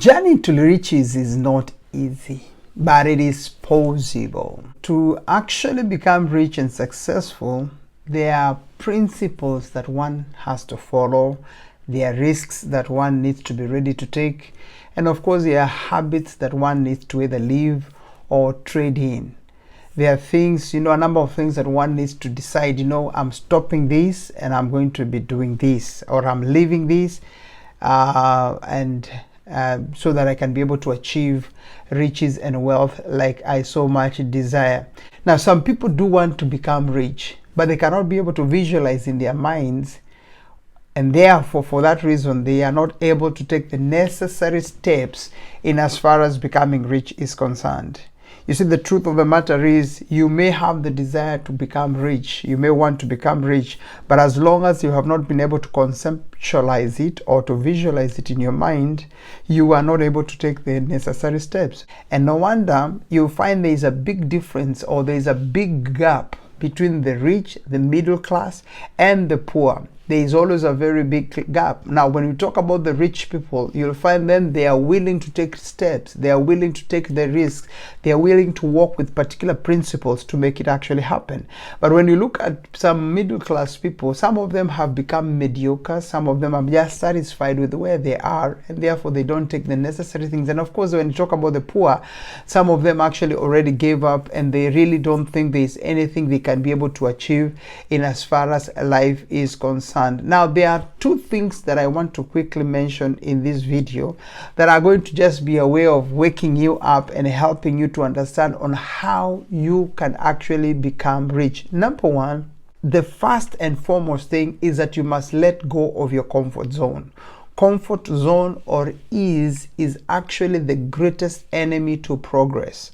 Journey to riches is not easy, but it is possible. To actually become rich and successful, there are principles that one has to follow, there are risks that one needs to be ready to take, and of course there are habits that one needs to either live or trade in. There are things, a number of things that one needs to decide, I'm stopping this and I'm going to be doing this, or I'm leaving this so that I can be able to achieve riches and wealth like I so much desire. Now, some people do want to become rich, but they cannot be able to visualize in their minds, and therefore for that reason they are not able to take the necessary steps in as far as becoming rich is concerned. You see, the truth of the matter is, you may have the desire to become rich, you may want to become rich, but as long as you have not been able to conceptualize it or to visualize it in your mind, you are not able to take the necessary steps. And no wonder you find there is a big difference, or there is a big gap between the rich, the middle class, and the poor. There is always a very big gap. Now, when we talk about the rich people, you'll find them, they are willing to take steps, they are willing to take the risks, they are willing to work with particular principles to make it actually happen. But when you look at some middle class people, some of them have become mediocre, some of them are just satisfied with where they are, and therefore they don't take the necessary things. And of course, when you talk about the poor, some of them actually already gave up, and they really don't think there's anything they can be able to achieve in as far as life is concerned. Now, there are two things that I want to quickly mention in this video that are going to just be a way of waking you up and helping you to understand on how you can actually become rich. Number one, the first and foremost thing is that you must let go of your comfort zone. Comfort zone, or ease, is actually the greatest enemy to progress.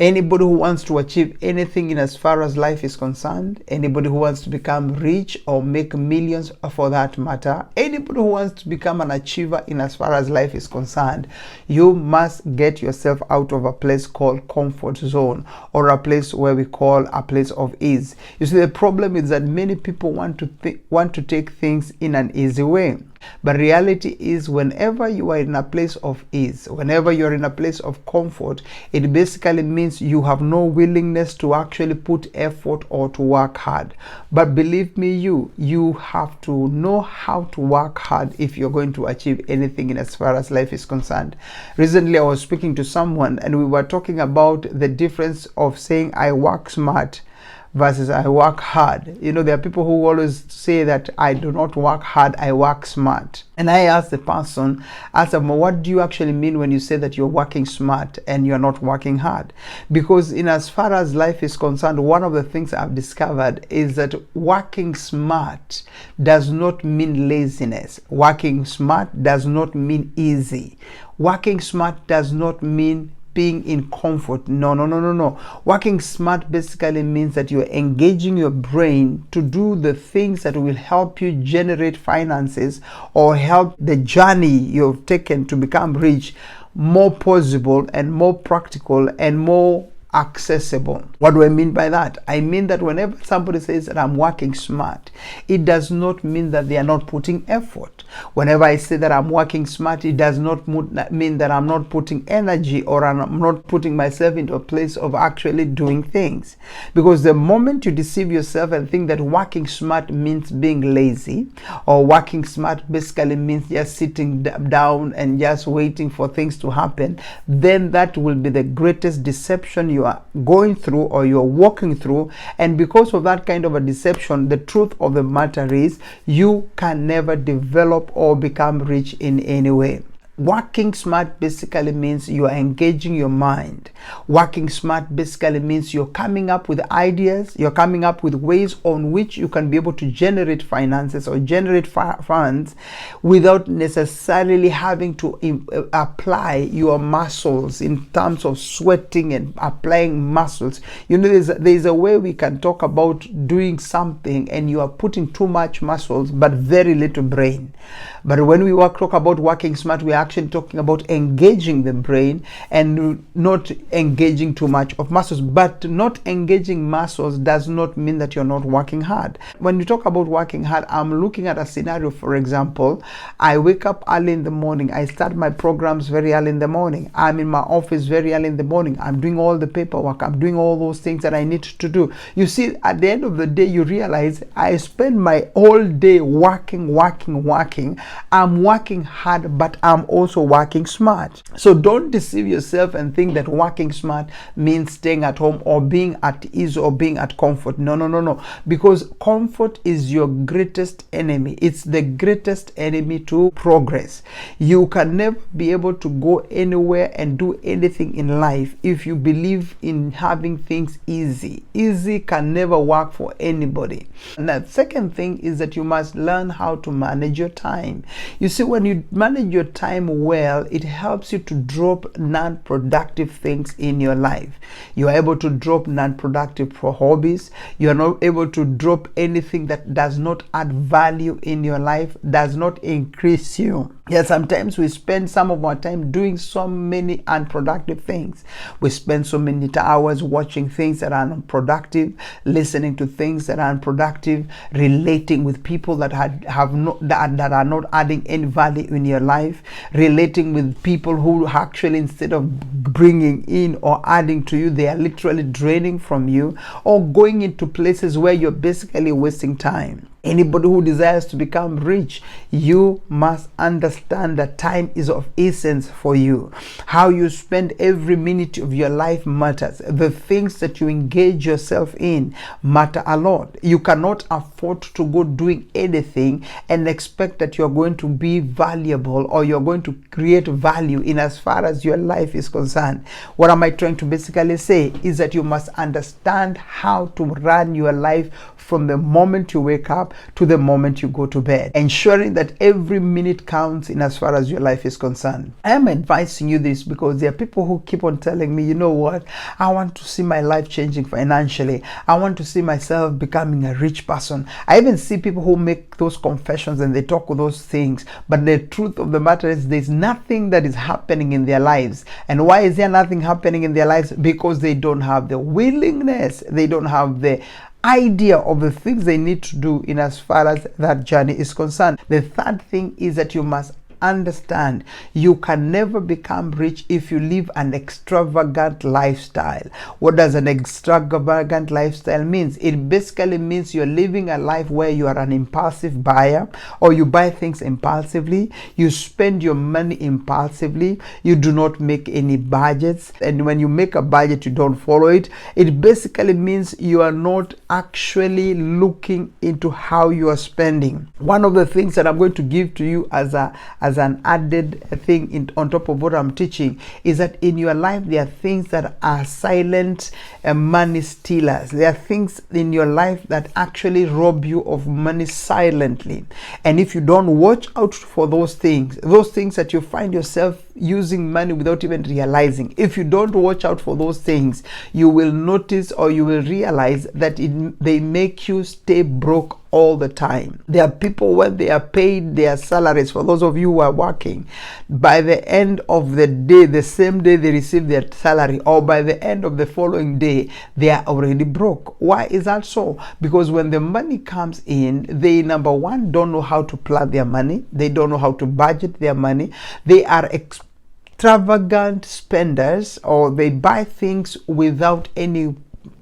Anybody who wants to achieve anything in as far as life is concerned, anybody who wants to become rich or make millions for that matter, anybody who wants to become an achiever in as far as life is concerned, you must get yourself out of a place called comfort zone, or a place where we call a place of ease. You see, the problem is that many people want to take things in an easy way. But reality is, whenever you are in a place of ease, whenever you're in a place of comfort, it basically means you have no willingness to actually put effort or to work hard. But believe me, you have to know how to work hard if you're going to achieve anything in as far as life is concerned. Recently, I was speaking to someone and we were talking about the difference of saying I work smart versus I work hard. There are people who always say that I do not work hard, I work smart. And I asked the person, what do you actually mean when you say that you're working smart and you're not working hard? Because in as far as life is concerned, one of the things I've discovered is that working smart does not mean laziness. Working smart does not mean easy. Working smart does not mean being in comfort. No. Working smart basically means that you're engaging your brain to do the things that will help you generate finances or help the journey you've taken to become rich more possible and more practical and more accessible. What do I mean by that? I mean that whenever somebody says that I'm working smart, it does not mean that they are not putting effort. Whenever I say that I'm working smart, it does not mean that I'm not putting energy or I'm not putting myself into a place of actually doing things. Because the moment you deceive yourself and think that working smart means being lazy, or working smart basically means just sitting down and just waiting for things to happen, then that will be the greatest deception you are going through or you're walking through. And because of that kind of a deception, the truth of the matter is you can never develop or become rich in any way. Working smart basically means you are engaging your mind. Working smart basically means you're coming up with ideas, you're coming up with ways on which you can be able to generate finances or generate funds without necessarily having to apply your muscles in terms of sweating and applying muscles. There's a way we can talk about doing something and you are putting too much muscles but very little brain. But when we talk about working smart, we are actually talking about engaging the brain and not engaging too much of muscles. But not engaging muscles does not mean that you're not working hard. When you talk about working hard, I'm looking at a scenario. For example, I wake up early in the morning. I start my programs very early in the morning. I'm in my office very early in the morning. I'm doing all the paperwork. I'm doing all those things that I need to do. You see, at the end of the day, you realize I spend my whole day working. I'm working hard, but I'm also working smart. So don't deceive yourself and think that working smart means staying at home or being at ease or being at comfort. No. Because comfort is your greatest enemy. It's the greatest enemy to progress. You can never be able to go anywhere and do anything in life if you believe in having things easy. Easy can never work for anybody. And the second thing is that you must learn how to manage your time. You see, when you manage your time well, it helps you to drop non-productive things in your life. You are able to drop non-productive hobbies. You are not able to drop anything that does not add value in your life, does not increase you. Yeah, sometimes we spend some of our time doing so many unproductive things. We spend so many hours watching things that are unproductive, listening to things that are unproductive, relating with people that that are not adding any value in your life, relating with people who actually, instead of bringing in or adding to you, they are literally draining from you, or going into places where you're basically wasting time. Anybody who desires to become rich, you must understand that time is of essence for you. How you spend every minute of your life matters. The things that you engage yourself in matter a lot. You cannot afford to go doing anything and expect that you're going to be valuable or you're going to create value in as far as your life is concerned. What am I trying to basically say is that you must understand how to run your life from the moment you wake up to the moment you go to bed, ensuring that every minute counts in as far as your life is concerned. I am advising you this because there are people who keep on telling me, you know what, I want to see my life changing financially. I want to see myself becoming a rich person. I even see people who make those confessions and they talk those things, but the truth of the matter is there's nothing that is happening in their lives. And why is there nothing happening in their lives? Because they don't have the willingness, they don't have the idea of the things they need to do in as far as that journey is concerned. The third thing is that you must understand you can never become rich if you live an extravagant lifestyle. What does an extravagant lifestyle mean? It basically means you're living a life where you are an impulsive buyer, or you buy things impulsively, you spend your money impulsively, you do not make any budgets, and when you make a budget you don't follow it. It basically means you are not actually looking into how you are spending. One of the things that I'm going to give to you as an added thing on top of what I'm teaching is that in your life there are things that are silent money stealers. There are things in your life that actually rob you of money silently. And if you don't watch out for those things that you find yourself using money without even realizing, if you don't watch out for those things, you will notice or you will realize that they make you stay broke all the time. There are people, when they are paid their salaries, for those of you who are working, by the end of the day, the same day they receive their salary, or by the end of the following day, they are already broke. Why is that so? Because when the money comes in, they, number one, don't know how to plan their money. They don't know how to budget their money. They are extravagant spenders, or they buy things without any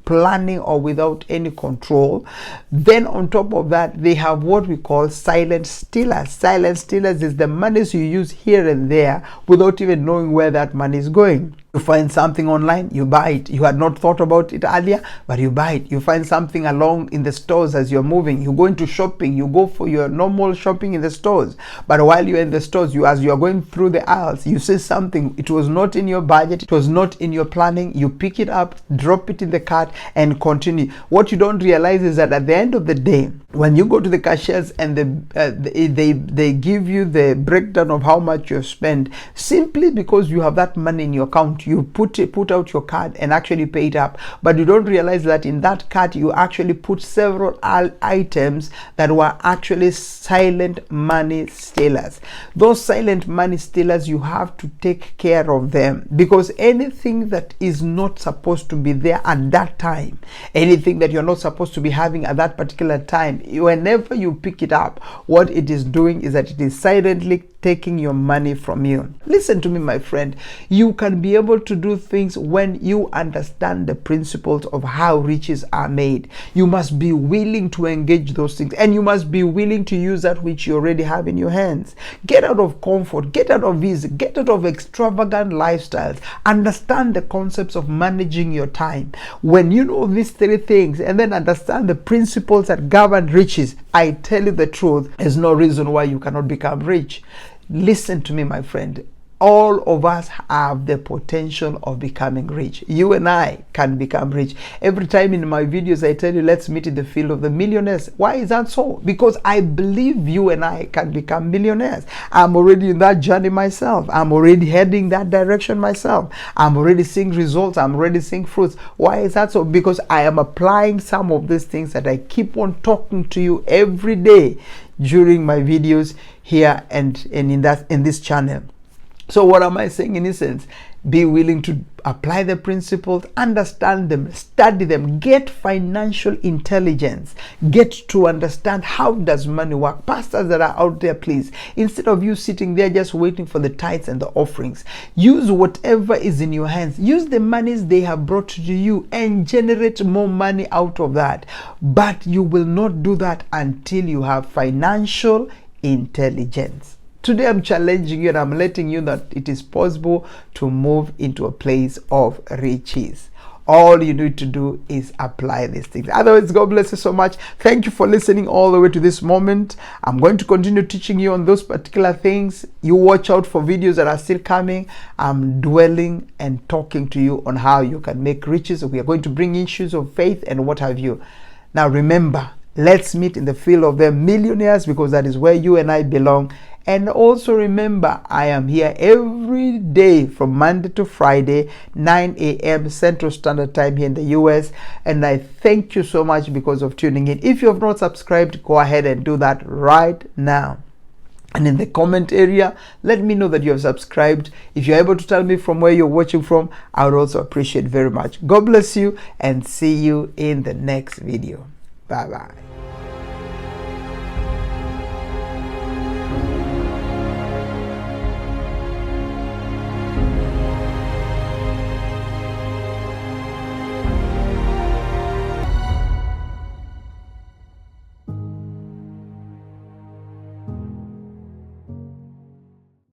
planning or without any control. Then on top of that, they have what we call silent stealers. Silent stealers is the monies you use here and there without even knowing where that money is going. You find something online, you buy it. You had not thought about it earlier, but you buy it. You find something along in the stores as you're moving. You go into shopping, you go for your normal shopping in the stores. But while you're in the stores, as you are going through the aisles, you see something. It was not in your budget. It was not in your planning. You pick it up, drop it in the cart, and continue. What you don't realize is that at the end of the day, when you go to the cashiers and they give you the breakdown of how much you have spent, simply because you have that money in your account, account, you put out your card and actually pay it up, but you don't realize that in that card you actually put several items that were actually silent money stealers. Those silent money stealers, you have to take care of them, because anything that is not supposed to be there at that time, anything that you're not supposed to be having at that particular time, whenever you pick it up, what it is doing is that it is silently taking your money from you. Listen to me, my friend. You can be able to do things when you understand the principles of how riches are made. You must be willing to engage those things, and you must be willing to use that which you already have in your hands. Get out of comfort, get out of ease, get out of extravagant lifestyles. Understand the concepts of managing your time. When you know these three things and then understand the principles that govern riches, I tell you the truth, there's no reason why you cannot become rich. Listen to me, my friend. All of us have the potential of becoming rich. You and I can become rich. Every time in my videos I tell you, let's meet in the field of the millionaires. Why is that so? Because I believe you and I can become millionaires. I'm already in that journey myself. I'm already heading that direction myself. I'm already seeing results. I'm already seeing fruits. Why is that so? Because I am applying some of these things that I keep on talking to you every day during my videos here and in this channel. So what am I saying in essence? Be willing to apply the principles, understand them, study them, get financial intelligence, get to understand how does money work. Pastors that are out there, please, instead of you sitting there just waiting for the tithes and the offerings, use whatever is in your hands. Use the monies they have brought to you and generate more money out of that. But you will not do that until you have financial intelligence. Today I'm challenging you and I'm letting you know that it is possible to move into a place of riches. All you need to do is apply these things. Otherwise, God bless you so much. Thank you for listening all the way to this moment. I'm going to continue teaching you on those particular things. You watch out for videos that are still coming. I'm dwelling and talking to you on how you can make riches. We are going to bring issues of faith and what have you. Now remember, let's meet in the field of the millionaires, because that is where you and I belong. And also remember, I am here every day from Monday to Friday, 9 a.m. Central Standard Time here in the US. And I thank you so much because of tuning in. If you have not subscribed, go ahead and do that right now. And in the comment area, let me know that you have subscribed. If you're able to tell me from where you're watching from, I would also appreciate very much. God bless you and see you in the next video. Bye-bye.